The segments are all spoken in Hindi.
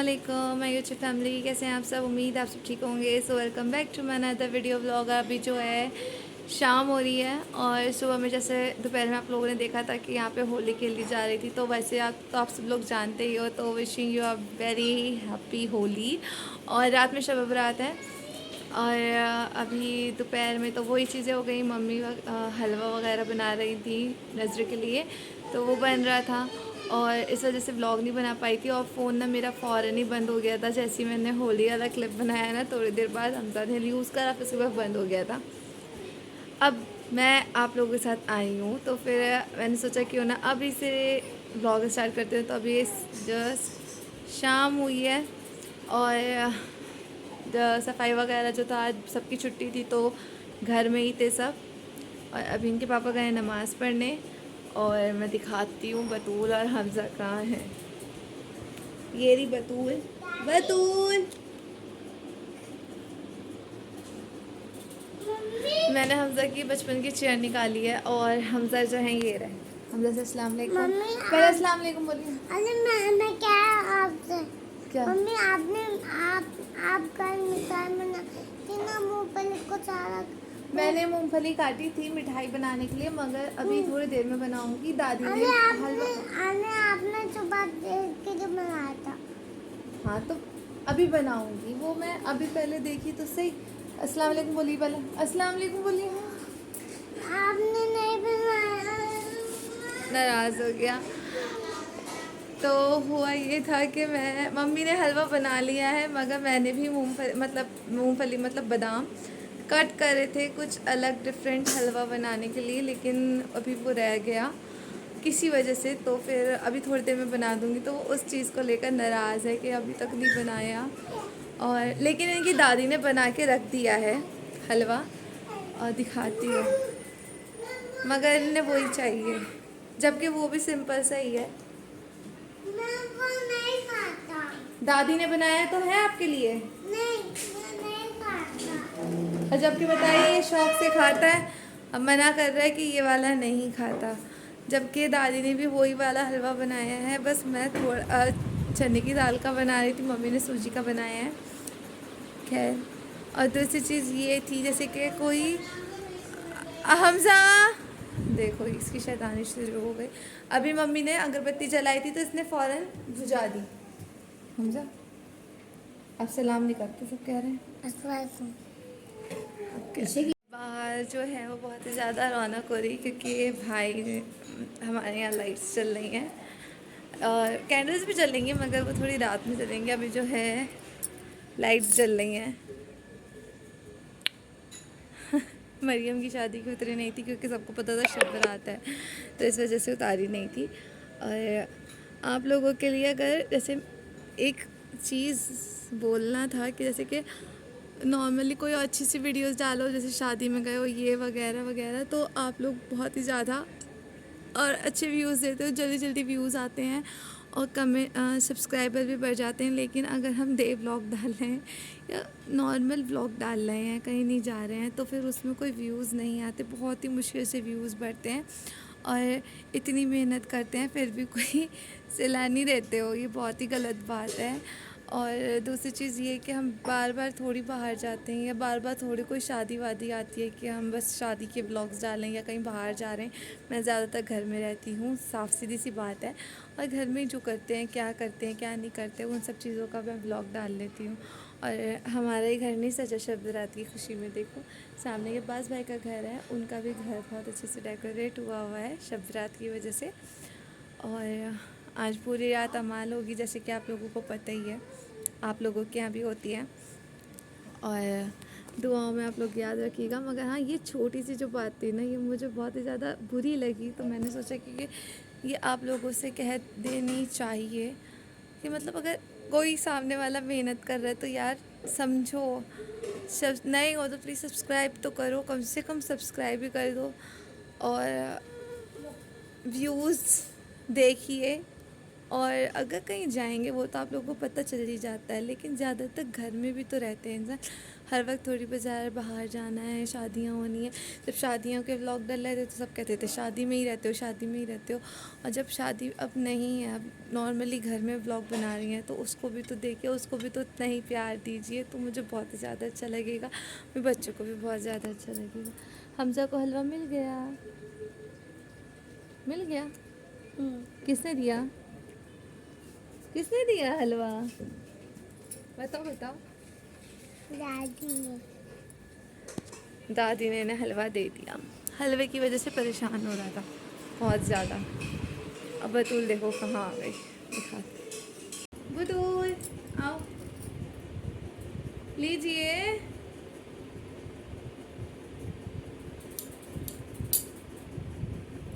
अस्सलामुअलैकुम माय यूट्यूब फैमिली, कैसे हैं आप सब। उम्मीद आप सब ठीक होंगे। So welcome back to my another video vlog. अभी जो है शाम हो रही है और सुबह में जैसे दोपहर में आप लोगों ने देखा था कि यहाँ पे होली खेली जा रही थी, तो वैसे आप सब लोग जानते ही हो। तो wishing you a very happy Holi. और रात में शब बरात है और अभी दोपहर में तो वही चीज़ें हो गई। मम्मी हलवा वगैरह बना रही थी नज़र के लिए, तो वो बन रहा था और इस वजह से व्लॉग नहीं बना पाई थी। और फ़ोन ना मेरा फ़ौरन ही बंद हो गया था। जैसे ही मैंने होली वाला क्लिप बनाया ना, थोड़ी देर बाद हमजा ने यूज़ करा, फिर उसके बाद बंद हो गया था। अब मैं आप लोगों के साथ आई हूँ, तो फिर मैंने सोचा क्यों ना अभी से व्लॉग स्टार्ट करते हो। तो अभी जस्ट शाम हुई है और सफाई वगैरह जो था, आज सबकी छुट्टी थी तो घर में ही थे सब। और अभी इनके पापा गए नमाज़ पढ़ने और मैं दिखाती हूँ बतूल और हमज़ा कहाँ है। ये रही बतूल। बतूल, मैंने हमज़ा की बचपन की चेयर निकाली है और हमज़ा जो है ये रहे। हमज़ा से अस्सलाम वालेकुम। पहले अस्सलाम वालेकुम बोलिए। अरे मैं क्या आपसे क्या? मम्मी आपने आप कल मिठाई बना कि ना मूंगफली को सारा मैंने मूंगफली काटी थी मिठाई बनाने के लिए, मगर अभी थोड़ी देर में बनाऊंगी। दादी ने अरे हलवा। आपने सुबह देख के जो बनाया था। हाँ तो अभी बनाऊंगी वो, मैं अभी पहले देखी तो सही। अस्सलाम वालेकुम बोलिए, पहले अस्सलाम वालेकुम बोलिए। आपने नहीं बनाया। नाराज़ हो गया। तो हुआ ये था कि मम्मी ने हलवा बना लिया है, मगर मैंने भी मूंगफली मतलब बादाम कट करे थे कुछ अलग डिफरेंट हलवा बनाने के लिए, लेकिन अभी वो रह गया किसी वजह से। तो फिर अभी थोड़ी देर में बना दूंगी। तो उस चीज़ को लेकर नाराज़ है कि अभी तक नहीं बनाया। और लेकिन इनकी दादी ने बना के रख दिया है हलवा, और दिखाती हूँ। मगर इन्हें वही चाहिए, जबकि वो भी सिंपल सा ही है। मैं वो नहीं खाता। दादी ने बनाया तो है आपके लिए। नहीं मैं नहीं खाता। और जबकि बताइए ये शौक से खाता है, अब मना कर रहा है कि ये वाला नहीं खाता। जबकि दादी ने भी वही वाला हलवा बनाया है, बस मैं थोड़ा चने की दाल का बना रही थी, मम्मी ने सूजी का बनाया है। खैर, और दूसरी चीज़ ये थी जैसे कि कोई हमजा, देखो इसकी शैतानी शुरू हो गई। अभी मम्मी ने अगरबत्ती जलाई थी तो इसने फ़ौरन बुझा दी। हमजा आप सलाम नहीं करते, सब कह रहे हैं। अस्सलाम बाहर जो है वो बहुत ही ज़्यादा रौनक हो रही, क्योंकि भाई हमारे यहाँ लाइट्स चल रही हैं और कैंडल्स भी चल रही हैं, मगर वो थोड़ी रात में चलेंगे। अभी जो है लाइट्स जल रही हैं। मरियम की शादी की उतरी नहीं थी क्योंकि सबको पता था शब बारात है, तो इस वजह से उतारी नहीं थी। और आप लोगों के लिए अगर जैसे एक चीज़ बोलना था कि जैसे कि नॉर्मली कोई अच्छी सी वीडियोस डालो, जैसे शादी में गए हो ये वगैरह वगैरह, तो आप लोग बहुत ही ज़्यादा और अच्छे व्यूज़ देते हो, जल्दी जल्दी व्यूज़ आते हैं और सब्सक्राइबर भी बढ़ जाते हैं। लेकिन अगर हम डे व्लॉग डाल रहे हैं या नॉर्मल व्लॉग डाल रहे हैं, कहीं नहीं जा रहे हैं, तो फिर उसमें कोई व्यूज़ नहीं आते, बहुत ही मुश्किल से व्यूज़ बढ़ते हैं। और इतनी मेहनत करते हैं फिर भी कोई सिला नहीं देते हो, ये बहुत ही गलत बात है। और दूसरी चीज़ ये कि हम बार बार थोड़ी बाहर जाते हैं या बार बार थोड़ी कोई शादी वादी आती है कि हम बस शादी के ब्लॉग्स डालें या कहीं बाहर जा रहे हैं। मैं ज़्यादातर घर में रहती हूँ, साफ़ सीधी सी बात है। और घर में जो करते हैं क्या नहीं करते, उन सब चीज़ों का मैं ब्लॉग डाल लेती हूँ। और हमारा ही घर नहीं सजा शब बारात की खुशी में, देखो सामने के पास भाई का घर है, उनका भी घर बहुत अच्छे से डेकोरेट हुआ है शब बारात की वजह से। और आज पूरी रात अमाल होगी, जैसे कि आप लोगों को पता ही है, आप लोगों के यहाँ भी होती है। और दुआओं में आप लोग याद रखिएगा। मगर हाँ, ये छोटी सी जो बात थी ना, ये मुझे बहुत ही ज़्यादा बुरी लगी, तो मैंने सोचा कि ये आप लोगों से कह देनी चाहिए कि मतलब अगर कोई सामने वाला मेहनत कर रहा है तो यार समझो। सब नए हो तो प्लीज़ सब्सक्राइब तो करो, कम से कम सब्सक्राइब भी कर दो और व्यूज़ देखिए। और अगर कहीं जाएंगे वो तो आप लोगों को पता चल ही जाता है, लेकिन ज़्यादातर घर में भी तो रहते हैं इंसान। हर वक्त थोड़ी बाज़ार बाहर जाना है, शादियाँ होनी है। जब शादियों के व्लॉग डल रहे थे तो सब कहते थे शादी में ही रहते हो, शादी में ही रहते हो। और जब शादी अब नहीं है, अब नॉर्मली घर में व्लॉग बना रही हैं, तो उसको भी तो देखिए, उसको भी तो उतना ही प्यार दीजिए, तो मुझे बहुत ही ज़्यादा अच्छा लगेगा। मेरे बच्चों को भी बहुत ज़्यादा अच्छा लगेगा। हमजा को हलवा मिल गया, मिल गया। किसने दिया, किसने दिया हलवा? बताओ बताओ। दादी ने। दादी ने इन्हें हलवा दे दिया। हलवे की वजह से परेशान हो रहा था बहुत ज़्यादा। अब बतूल देखो कहाँ आ गई, दिखाते। बतूल आओ, लीजिए।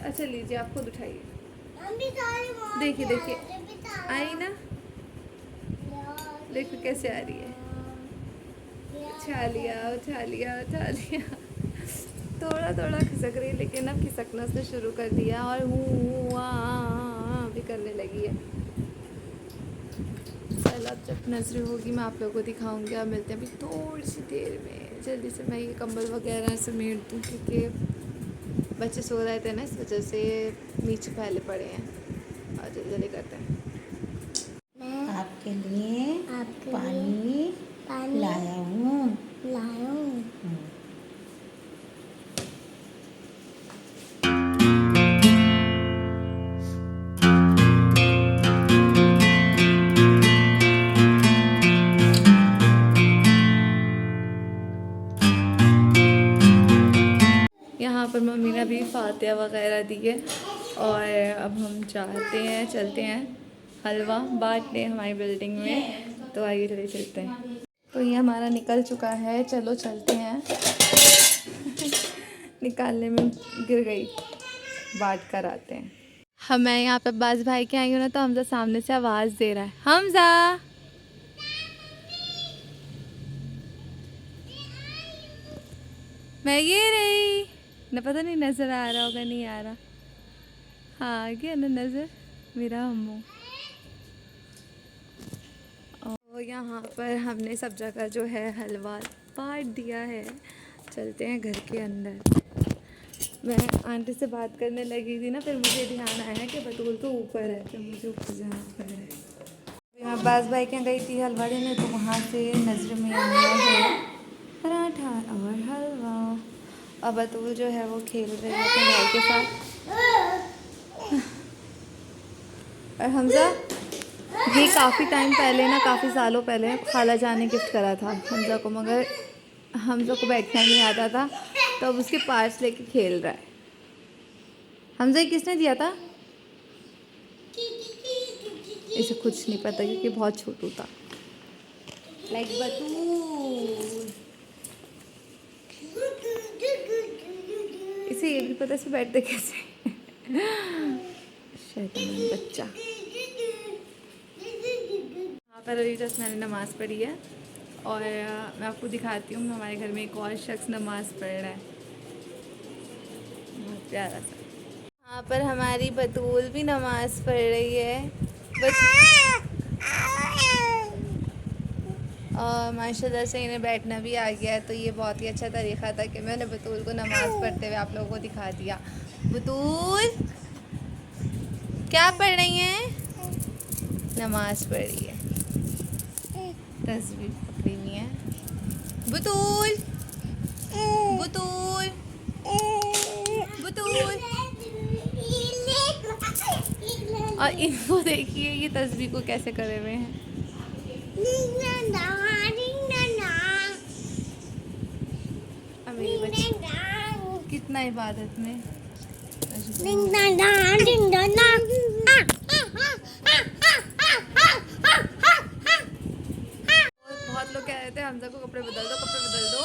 अच्छा लीजिए, आप खुद उठाइए। देखिए देखिए, आई ना, देखो कैसे आ रही है। उठा लिया उठा लिया उठा लिया। थोड़ा थोड़ा खिसक रही है, लेकिन अब खिसकना से शुरू कर दिया और भी करने लगी है। चल अब जब नजर होगी मैं आप लोगों को दिखाऊंगी। अब मिलते हैं अभी थोड़ी सी देर में। जल्दी से मैं ये कंबल वगैरह समेट दूँ, क्योंकि बच्चे सो रहे थे ना, इस वजह से नीचे फैले पड़े हैं। और जल्दी जल्दी करते हैं। मैं आपके लिए आपके पानी पानी लाया हूँ। लाया हूँ। यहाँ पर मम्मी ने अभी फातिहा वगैरह दी है, और अब हम चलते हैं हलवा बांटने हमारी बिल्डिंग में। तो आइए चलिए चलते हैं। तो ये हमारा निकल चुका है, चलो चलते हैं। निकालने में गिर गई, बांट कर आते हैं। हम मैं यहाँ पे बाज भाई के आई हूँ ना, तो हमजा सामने से आवाज़ दे रहा है, हमजा। मैं ये रही न, पता नहीं नज़र आ रहा होगा, नहीं आ रहा। हाँ आ गया ना नज़र, मेरा अम्मू। और यहाँ पर हमने सब जगह जो है हलवा बांट दिया है। चलते हैं घर के अंदर। मैं आंटी से बात करने लगी थी ना, फिर मुझे ध्यान आया कि बतूल तो ऊपर है, तो मुझे ऊपर जाना पड़ रहा है। अब्बास भाई के यहाँ गई थी हलवा लेने, तो वहाँ से नजर में आया है पराठा और हलवा। अब बतूल जो है वो खेल रहे हैं अपने भाई के साथ। और हमजा, ये काफ़ी टाइम पहले ना, काफ़ी सालों पहले खाला जान ने गिफ्ट करा था हमजा को, मगर हमजा को बैठना नहीं आता था, तो अब उसके पार्ट्स लेके खेल रहा है। हमजा ये किसने दिया था? इसे कुछ नहीं पता, क्योंकि बहुत छोटू था। लाइक बतूल, इसे ये भी पता, इसे बैठते कैसे। शैतान बच्चा। यहाँ पर अभी जस्ट मैंने नमाज़ पढ़ी है, और मैं आपको दिखाती हूँ हमारे घर में एक और शख्स नमाज़ पढ़ रहा है, बहुत प्यारा सा। यहाँ पर हमारी बतूल भी नमाज़ पढ़ रही है। और माशाल्लाह से इन्हें बैठना भी आ गया है, तो ये बहुत ही अच्छा तरीक़ा था कि मैंने बतूल को नमाज़ पढ़ते हुए आप लोगों को दिखा दिया। बतूल क्या पढ़ रही हैं? नमाज़ पढ़ रही है, तस्वीर पकड़ी हुई है। बतूल बतूल बतूल। और इनको देखिए ये तस्वीर को कैसे करे हुए हैं। मेरी बच्ची कितना इबादत में। बहुत लोग कह रहे थे हमजा को कपड़े बदल दो,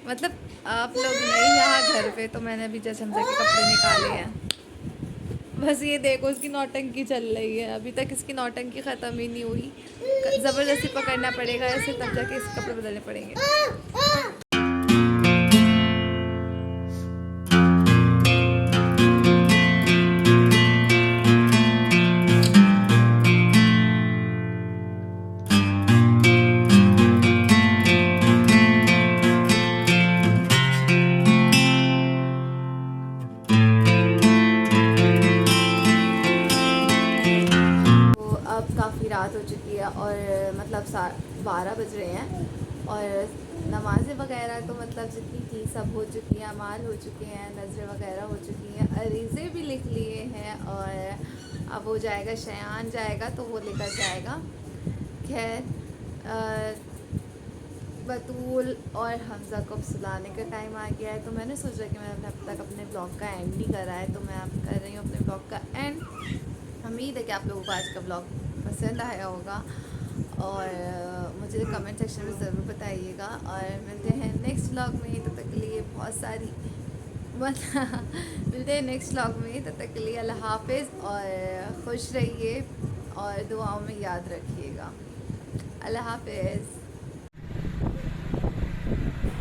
मतलब आप लोग नहीं यहाँ घर पे, तो मैंने अभी जैसे हमजा के कपड़े निकाले हैं। बस ये देखो इसकी नौटंकी चल रही है, अभी तक इसकी नौटंकी ख़त्म ही नहीं हुई। ज़बरदस्ती पकड़ना पड़ेगा ऐसे, तब जाके इसके कपड़े बदलने पड़ेंगे। 12 बज रहे हैं और नमाज़ें वगैरह तो मतलब जितनी थी सब हो चुकी हैं, अमाल हो चुके हैं, नज़रें वगैरह हो चुकी हैं, अरीज़े भी लिख लिए हैं और अब वो जाएगा, शयान जाएगा तो वो लेकर जाएगा। खैर बतूल और हमज़ा को अब सुलाने का टाइम आ गया है, तो मैंने सोचा कि मैंने अब तक अपने ब्लॉग का एंड नहीं करा है, तो मैं अब कर रही हूँ अपने ब्लॉग का एंड। उम्मीद है कि आप लोगों को आज का ब्लॉग पसंद आया होगा और मुझे कमेंट सेक्शन में ज़रूर बताइएगा और मिलते हैं नेक्स्ट व्लॉग में। तब तक के लिए बहुत सारी मिलते हैं नेक्स्ट व्लॉग में। तब तक के लिए अल्लाह हाफिज़ और खुश रहिए और दुआओं में याद रखिएगा। अल्लाह हाफिज़।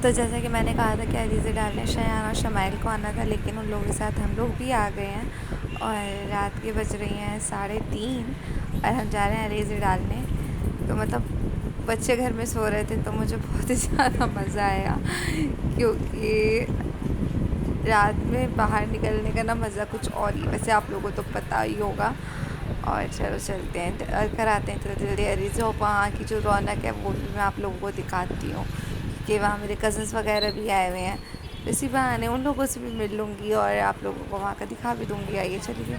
तो जैसा कि मैंने कहा था कि अरीज़े डालने शयान और शमाइल को आना था, लेकिन उन लोगों के साथ हम लोग भी आ गए हैं और रात के बज रही हैं 3:30 और हम जा रहे हैं अरीज़े डालने। तो मतलब बच्चे घर में सो रहे थे तो मुझे बहुत ही ज़्यादा मज़ा आया, क्योंकि रात में बाहर निकलने का ना मज़ा कुछ और ही। वैसे आप लोगों को तो पता ही होगा। और चलो चलते हैं, कराते हैं जल्दी जल्दी अरीज़े। और वहाँ की जो रौनक है वो भी मैं आप लोगों को दिखाती हूँ कि वहाँ मेरे कज़न्स वगैरह भी आए हुए हैं, तो इसी बहाने उन लोगों से भी मिल लूँगी और आप लोगों को वहाँ का दिखा भी दूँगी। आइए चलिए।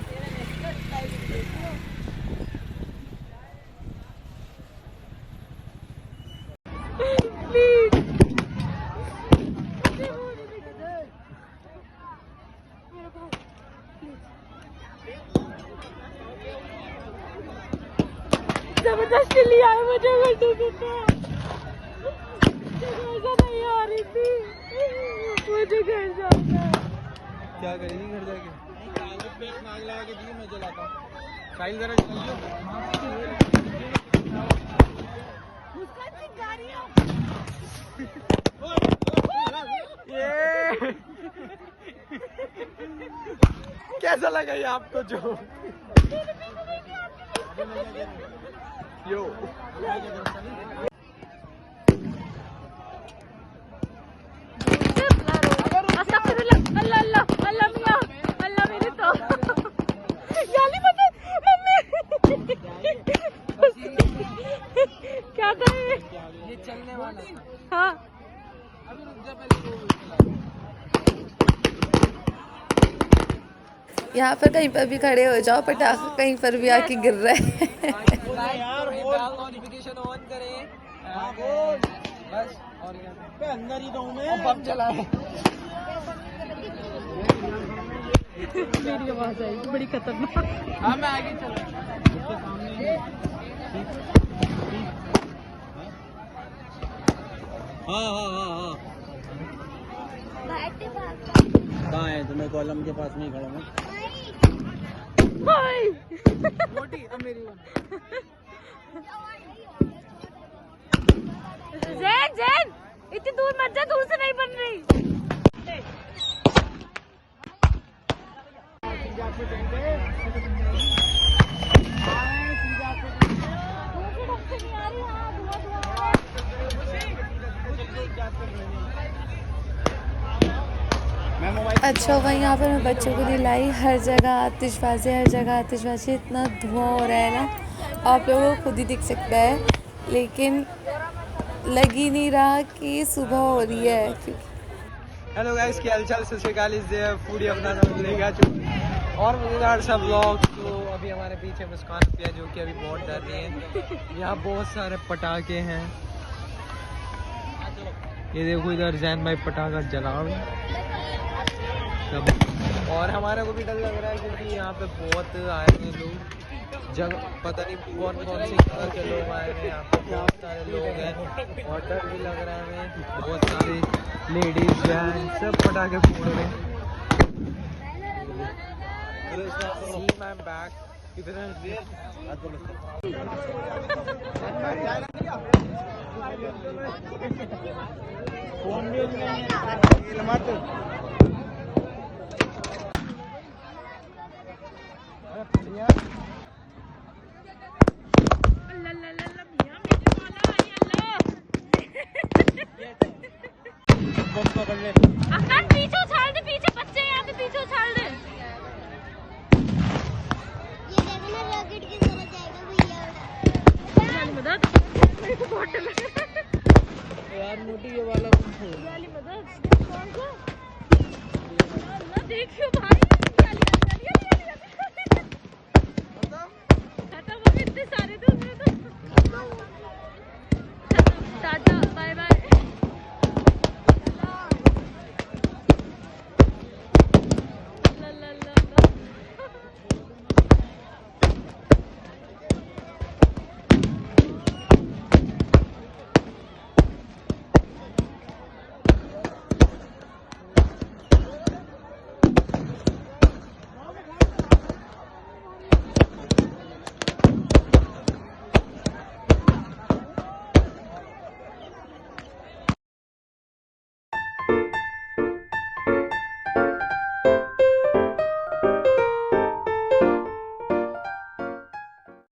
जबरदस्ती लिया है मुझे, नहीं आ रही थी मुझे घर जाना। क्या करेगी घर जाके? नाग लगा के दिए, मैं जलाता हूँ। साइल जरा ये कैसा लगा ये आपको? जो यो अल्लाह अल्लाह अल्लाह मियां अल्लाह मेरे तो गाली मत मम्मी। क्या करें? ये चलने वाला है। हाँ अभी रुक जा पहले। यहाँ पर कहीं पर भी खड़े हो जाओ, पटाखा कहीं पर भी आके गिर रहा है। यार नोटिफिकेशन ऑन करें। बस और क्या अंदर ही रहूं मैं। बम चला है। मेरी आवाज आई बड़ी खतरनाक। हाँ मैं आगे चल। हाँ कहाँ है? तो मैं कॉलम के पास में ही खड़ा हूँ। मोटी अब मेरी जैन जैन इतनी दूर मत जा, दूर से नहीं बन रही। अच्छा हुआ यहाँ पर मैं बच्चों को दिलाई। हर जगह आतिशबाजी, हर जगह आतिशबाजी, इतना धुआं हो रहा है ना, आप लोगों को खुद ही दिख सकता है, लेकिन लग ही नहीं रहा कि सुबह हो रही है। हेलो गाइस, क्या हालचाल? सत श्री अकाल। इस फूडी अपना नाम लेगा और मजेदार सा ब्लॉग। तो अभी हमारे पीछे मुस्कान पिया जो कि अभी बहुत डर रही है। यहाँ बहुत सारे पटाखे हैं, ये देखो इधर जैन भाई पटाखा जला रहे हैं। और हमारे को भी डर लग रहा है क्योंकि यहाँ पे बहुत आए हैं लोग, जगह पता नहीं कौन कौन से कलर के लोग आए हैं। यहाँ पे बहुत सारे लोग हैं और डर भी लग रहा है हमें। बहुत सारे लेडीज जेंट्स सब पटाखे फोड़ रहे हैं। I am back. किधर है? फोन पीछे उछाल दे, पीछे बच्चे यहाँ पे पीछे उछाल दे। ये देखना रॉकेट की तरह जाएगा भैया। मदद वाली मदद कौन सा? अल्लाह देखियो भाई